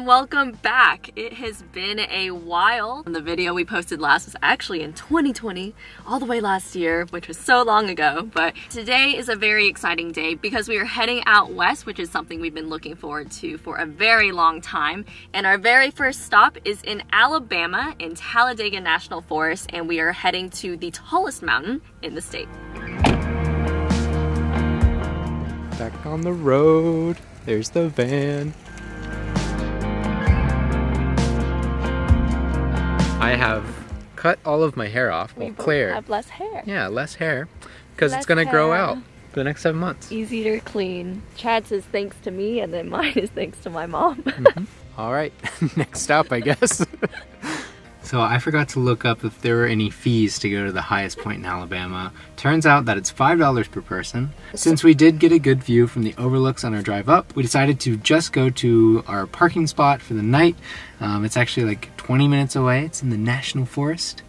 welcome back. It has been a while. The video we posted last was actually in 2020, all the way last year, which was so long ago. But today is a very exciting day because we are heading out west, which is something we've been looking forward to for a very long time. And our very first stop is in Alabama in Talladega National Forest, and we are heading to the tallest mountain in the state. Back on the road. There's the van. I have cut all of my hair off. Well, Claire have less hair. Yeah, less hair because it's gonna grow out for the next 7 months. Easier to clean. Chad says thanks to me, and then mine is thanks to my mom. All right, next stop, I guess. So I forgot to look up if there were any fees to go to the highest point in Alabama. Turns out that it's $5 per person. Since we did get a good view from the overlooks on our drive up, we decided to just go to our parking spot for the night. It's actually like 20 minutes away. It's in the National Forest.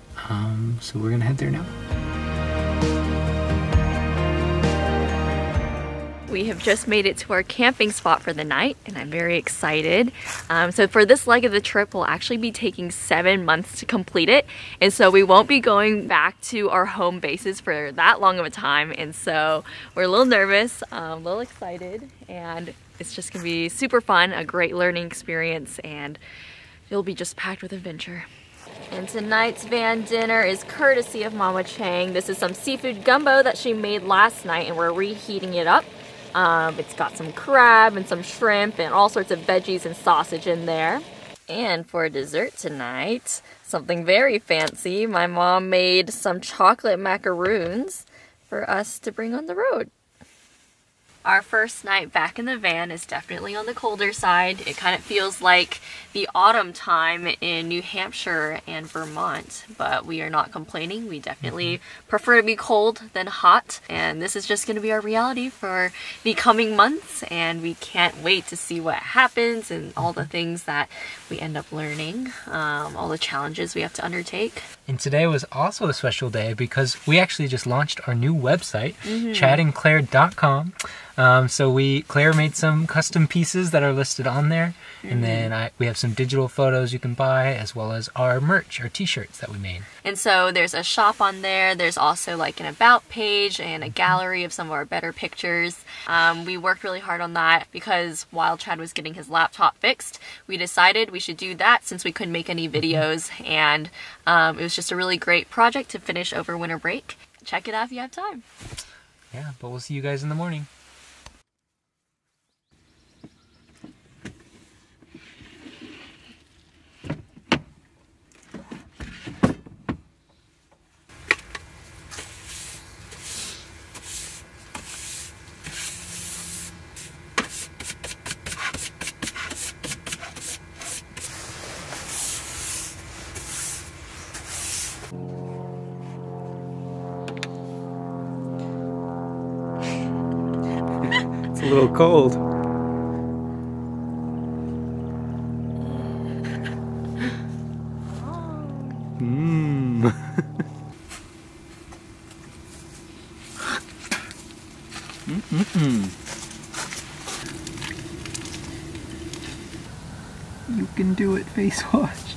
So we're gonna head there now. We have just made it to our camping spot for the night, and I'm very excited. So for this leg of the trip, we'll actually be taking 7 months to complete it. And so we won't be going back to our home bases for that long of a time. And so we're a little nervous, a little excited, and it's just gonna be super fun, a great learning experience, and it'll be just packed with adventure. And tonight's van dinner is courtesy of Mama Chang. This is some seafood gumbo that she made last night, and we're reheating it up. It's got some crab and some shrimp and all sorts of veggies and sausage in there. And for dessert tonight, something very fancy. My mom made some chocolate macaroons for us to bring on the road. Our first night back in the van is definitely on the colder side. It kind of feels like the autumn time in New Hampshire and Vermont, but we are not complaining. We definitely prefer to be cold than hot, and this is just going to be our reality for the coming months, and we can't wait to see what happens and all the things that we end up learning, all the challenges we have to undertake. And today was also a special day because we actually just launched our new website, chadandclaire.com. So Claire made some custom pieces that are listed on there, and then we have some digital photos you can buy, as well as our merch, our t-shirts that we made. And so there's a shop on there. There's also like an about page and a gallery of some of our better pictures. We worked really hard on that because while Chad was getting his laptop fixed, we decided we should do that since we couldn't make any videos, and it was just a really great project to finish over winter break. Check it out if you have time. Yeah, but we'll see you guys in the morning. It's a little cold. You can do it, face wash.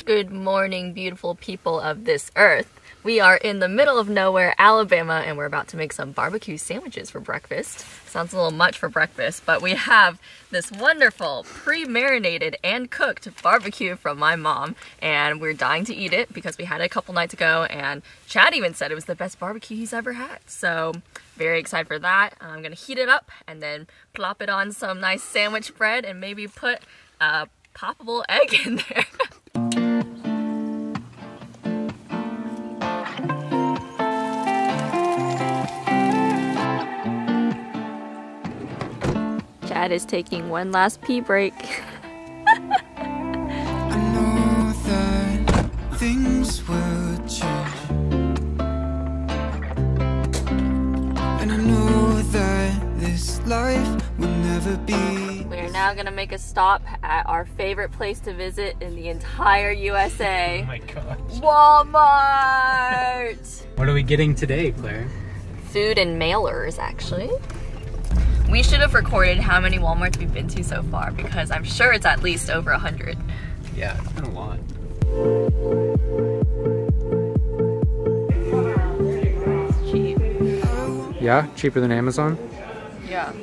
Good morning, beautiful people of this earth. We are in the middle of nowhere, Alabama, and we're about to make some barbecue sandwiches for breakfast. Sounds a little much for breakfast, but we have this wonderful pre-marinated and cooked barbecue from my mom, and we're dying to eat it because we had it a couple nights ago, and Chad even said it was the best barbecue he's ever had. So very excited for that. I'm gonna heat it up and then plop it on some nice sandwich bread and maybe put a poppable egg in there. Chad is taking one last pee break. I know that things will change, and I know that this life will never be. We are now gonna make a stop at our favorite place to visit in the entire USA. Oh my gosh. Walmart! What are we getting today, Claire? Food and mailers, actually. We should have recorded how many Walmarts we've been to so far because I'm sure it's at least over 100. Yeah, it's been a lot. Cheap. Yeah, cheaper than Amazon? Yeah.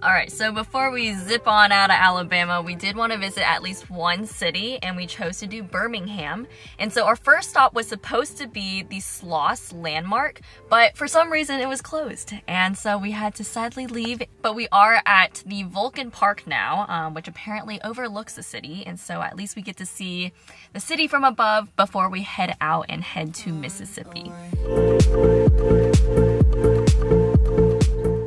Alright, so before we zip on out of Alabama, we did want to visit at least one city, and we chose to do Birmingham. And so our first stop was supposed to be the Sloss Landmark, but for some reason it was closed. And so we had to sadly leave, but we are at the Vulcan Park now, which apparently overlooks the city. And so at least we get to see the city from above before we head out and head to Mississippi.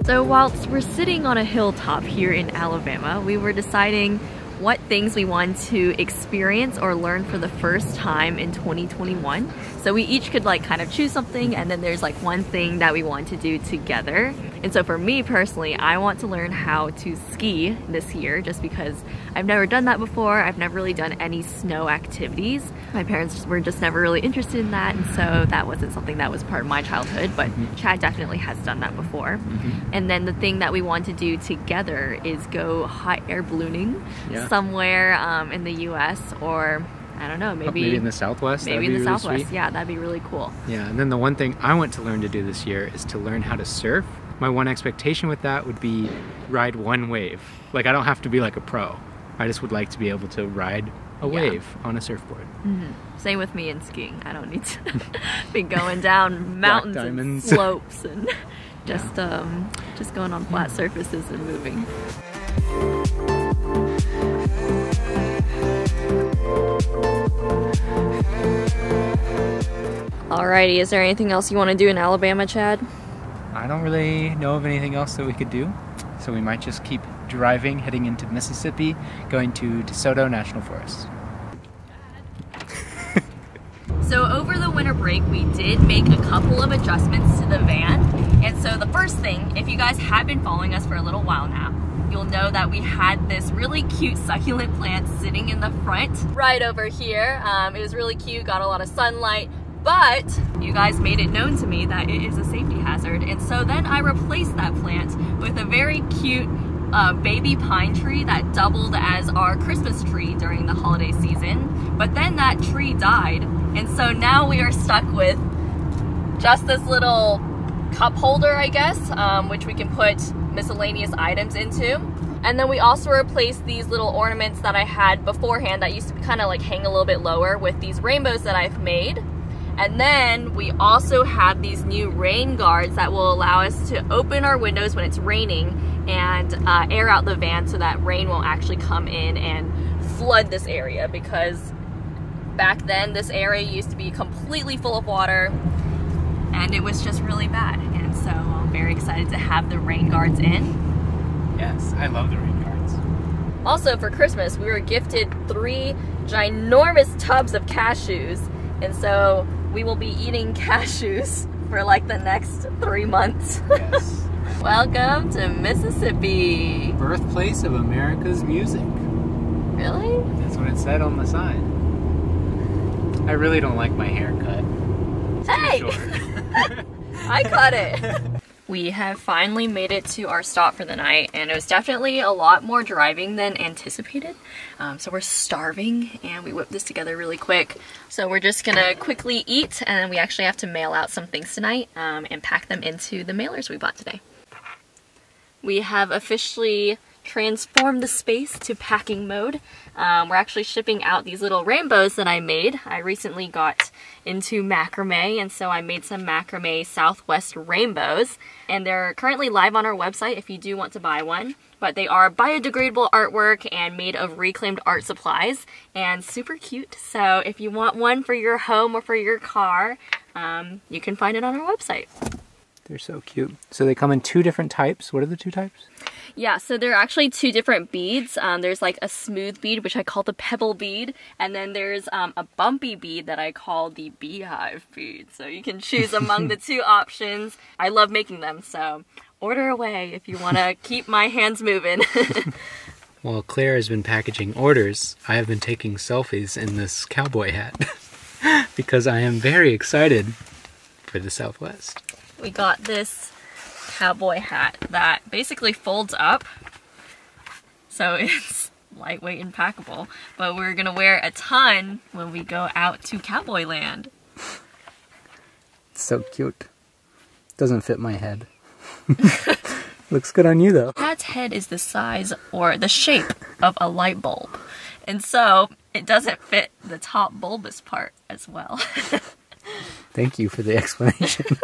So whilst we're sitting on a hilltop here in Alabama, we were deciding what things we want to experience or learn for the first time in 2021. So we each could like kind of choose something, and then there's like one thing that we want to do together. And so for me personally, I want to learn how to ski this year just because I've never done that before. I've never really done any snow activities. My parents were just never really interested in that, and so that wasn't something that was part of my childhood, but Chad definitely has done that before. And then the thing that we want to do together is go hot air ballooning somewhere in the US, or I don't know, maybe in the Southwest. Maybe in the Southwest, yeah, that'd be really cool. Yeah, and then the one thing I want to learn to do this year is to learn how to surf. My one expectation with that would be ride one wave. Like, I don't have to be like a pro. I just would like to be able to ride a wave on a surfboard. Same with me in skiing. I don't need to be going down mountains and slopes and just going on flat surfaces and moving. Alrighty, is there anything else you want to do in Alabama, Chad? I don't really know of anything else that we could do, so we might just keep driving, heading into Mississippi, going to Soto National Forest. So over the winter break, we did make a couple of adjustments to the van. And so the first thing, if you guys have been following us for a little while now, you'll know that we had this really cute succulent plant sitting in the front right over here. It was really cute, got a lot of sunlight, but you guys made it known to me that it is a safety hazard. And so then I replaced that plant with a very cute baby pine tree that doubled as our Christmas tree during the holiday season. But then that tree died, and so now we are stuck with just this little cup holder, I guess, which we can put miscellaneous items into. And then we also replaced these little ornaments that I had beforehand that used to kind of like hang a little bit lower with these rainbows that I've made. And then we also have these new rain guards that will allow us to open our windows when it's raining and air out the van so that rain won't actually come in and flood this area, because back then this area used to be completely full of water and it was just really bad. And so I'm very excited to have the rain guards in. Yes, I love the rain guards. Also for Christmas, we were gifted 3 ginormous tubs of cashews, and so we will be eating cashews for like the next 3 months. Yes. Welcome to Mississippi. Birthplace of America's music. Really? That's what it said on the sign. I really don't like my haircut. It's hey! too short. I cut it. We have finally made it to our stop for the night, and it was definitely a lot more driving than anticipated. So we're starving, and we whipped this together really quick. So we're just gonna quickly eat, and then we actually have to mail out some things tonight and pack them into the mailers we bought today. We have officially transformed the space to packing mode. We're actually shipping out these little rainbows that I made. I recently got into macrame, and so I made some macrame Southwest rainbows, and they're currently live on our website if you do want to buy one. But they are biodegradable artwork and made of reclaimed art supplies and super cute. So if you want one for your home or for your car, you can find it on our website. They're so cute. So they come in 2 different types. What are the 2 types? Yeah, so there are actually 2 different beads. There's like a smooth bead, which I call the pebble bead, and then there's a bumpy bead that I call the beehive bead. So you can choose among the 2 options. I love making them, so order away if you want to keep my hands moving. While Claire has been packaging orders, I have been taking selfies in this cowboy hat because I am very excited for the Southwest. we got this cowboy hat that basically folds up. So it's lightweight and packable. But we're gonna wear a ton when we go out to Cowboy Land. It's so cute. Doesn't fit my head. Looks good on you though. Hat's head is the size or the shape of a light bulb. And so it doesn't fit the top bulbous part as well. Thank you for the explanation.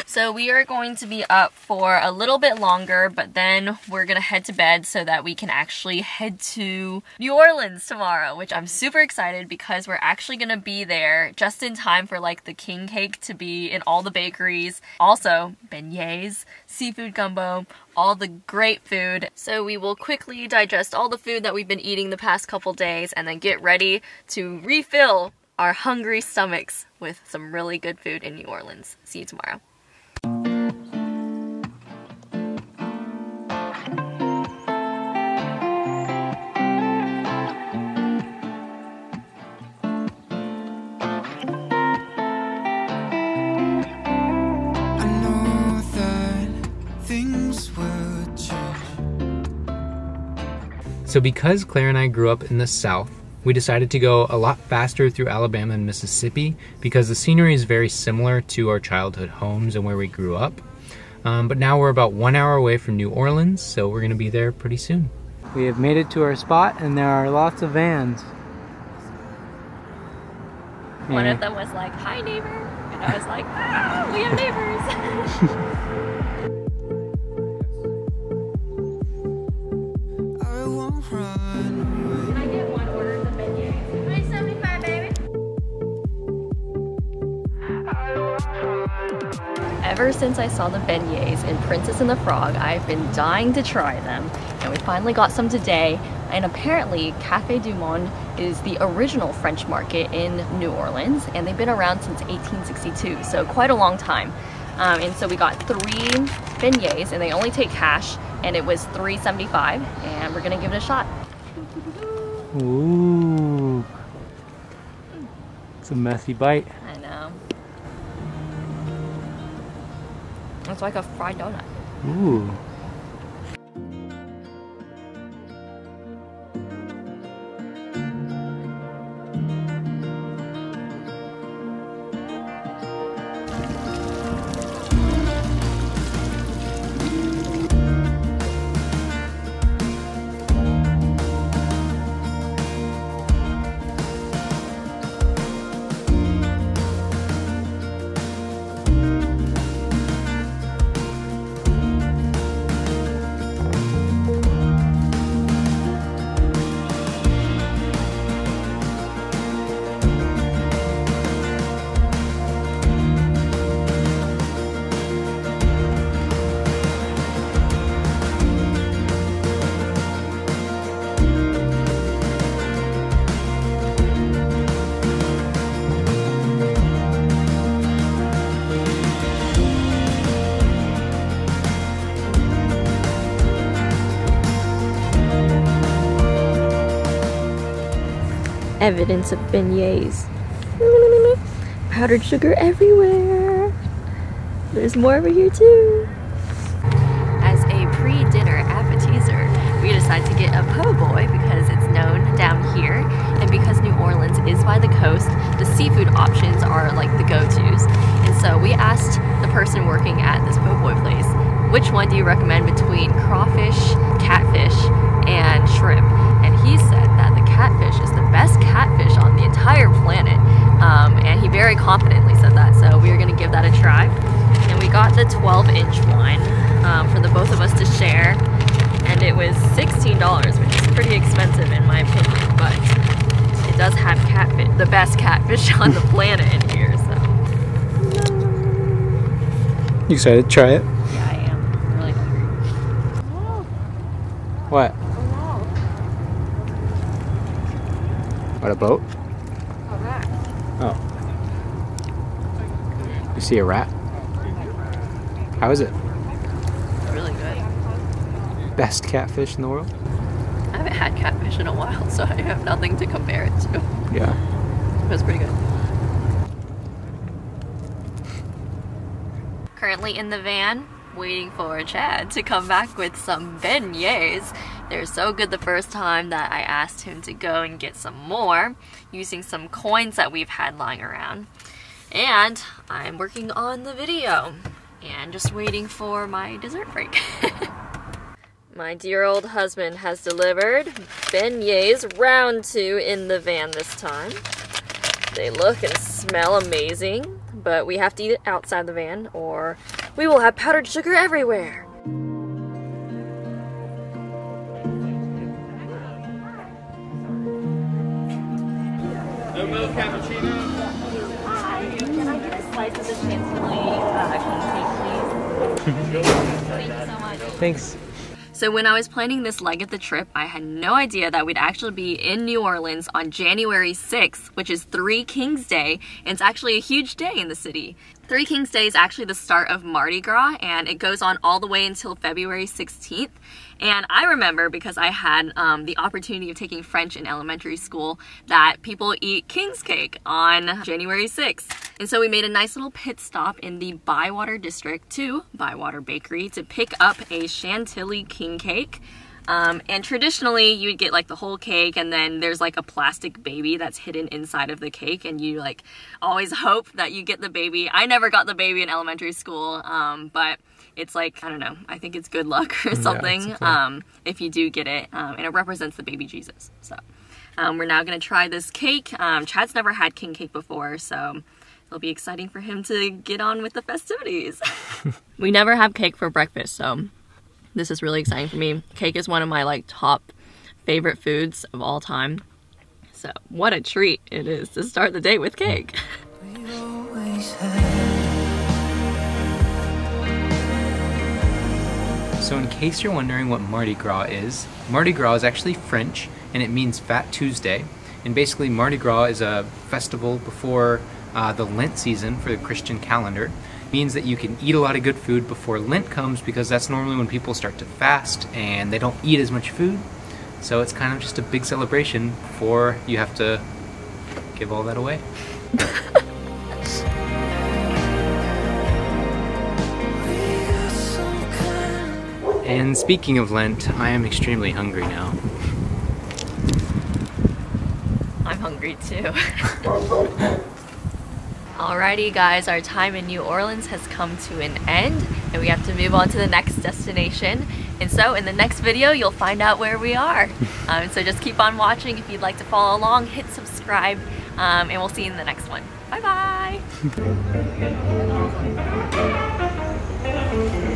So we are going to be up for a little bit longer, but then we're gonna head to bed so that we can actually head to New Orleans tomorrow, which I'm super excited because we're actually gonna be there just in time for like the king cake to be in all the bakeries. Also, beignets, seafood gumbo, all the great food. So we will quickly digest all the food that we've been eating the past couple days and then get ready to refill our hungry stomachs with some really good food in New Orleans. See you tomorrow. So because Claire and I grew up in the South, we decided to go a lot faster through Alabama and Mississippi because the scenery is very similar to our childhood homes and where we grew up. But now we're about 1 hour away from New Orleans, so we're gonna be there pretty soon. We have made it to our spot and there are lots of vans. One of them was like, "Hi neighbor," and I was like, "Ah, we have neighbors." Can I get one order of the beignets? $3.75, baby. Ever since I saw the beignets in Princess and the Frog, I've been dying to try them, and we finally got some today. And apparently, Café du Monde is the original French market in New Orleans, and they've been around since 1862, so quite a long time. And so we got 3 beignets, and they only take cash, and it was $3.75, and we're gonna give it a shot. Ooh, it's a messy bite. I know. It's like a fried donut. Ooh. Evidence of beignets. Powdered sugar everywhere. There's more over here too. As a pre-dinner appetizer, we decided to get a po' boy because it's known down here, and because New Orleans is by the coast, the seafood options are like the go-tos. And so we asked the person working at this po' boy place, which one do you recommend between crawfish, catfish, and shrimp? And he said that the catfish is the best catfish on the entire planet. And he very confidently said that, so we are going to give that a try. And we got the 12-inch one for the both of us to share, and it was $16, which is pretty expensive in my opinion, but it does have catfish, the best catfish on the planet in here, so. You excited to try it? Yeah, I am. I'm really hungry. What? What, a boat? A rat. Oh. You see a rat? How is it? Really good. Best catfish in the world? I haven't had catfish in a while, so I have nothing to compare it to. Yeah. It was pretty good. currently in the van waiting for Chad to come back with some beignets. They're so good the first time that I asked him to go and get some more using some coins that we've had lying around. And I'm working on the video and just waiting for my dessert break. My dear old husband has delivered beignets round 2 in the van this time. They look and smell amazing, but we have to eat it outside the van or we will have powdered sugar everywhere. No milk cappuccino. Hi, can I get a slice of the chantilly king cake, please? Thank you so much. Thanks. So when I was planning this leg of the trip, I had no idea that we'd actually be in New Orleans on January 6th, which is Three Kings Day, and it's actually a huge day in the city. Three Kings Day is actually the start of Mardi Gras, and it goes on all the way until February 16th. And I remember, because I had the opportunity of taking French in elementary school, that people eat king's cake on January 6th. And so we made a nice little pit stop in the Bywater district to Bywater Bakery to pick up a chantilly king cake. And traditionally you would get like the whole cake, and then there's like a plastic baby that's hidden inside of the cake, and you like always hope that you get the baby. I never got the baby in elementary school, but it's like, I don't know, I think it's good luck or something, yeah, if you do get it, and it represents the baby Jesus. So we're now gonna try this cake. Chad's never had king cake before, so it'll be exciting for him to get on with the festivities. We never have cake for breakfast, so this is really exciting for me. Cake is one of my like top favorite foods of all time. So what a treat it is to start the day with cake. So in case you're wondering what Mardi Gras is actually French, and it means Fat Tuesday. And basically Mardi Gras is a festival before the Lent season for the Christian calendar. Means that you can eat a lot of good food before Lent comes, because that's normally when people start to fast and they don't eat as much food. So it's kind of just a big celebration before you have to give all that away. And speaking of Lent, I am extremely hungry now. I'm hungry too. Alrighty guys, our time in New Orleans has come to an end, and we have to move on to the next destination. And so in the next video, you'll find out where we are. So just keep on watching. If you'd like to follow along, hit subscribe, and we'll see you in the next one. Bye bye!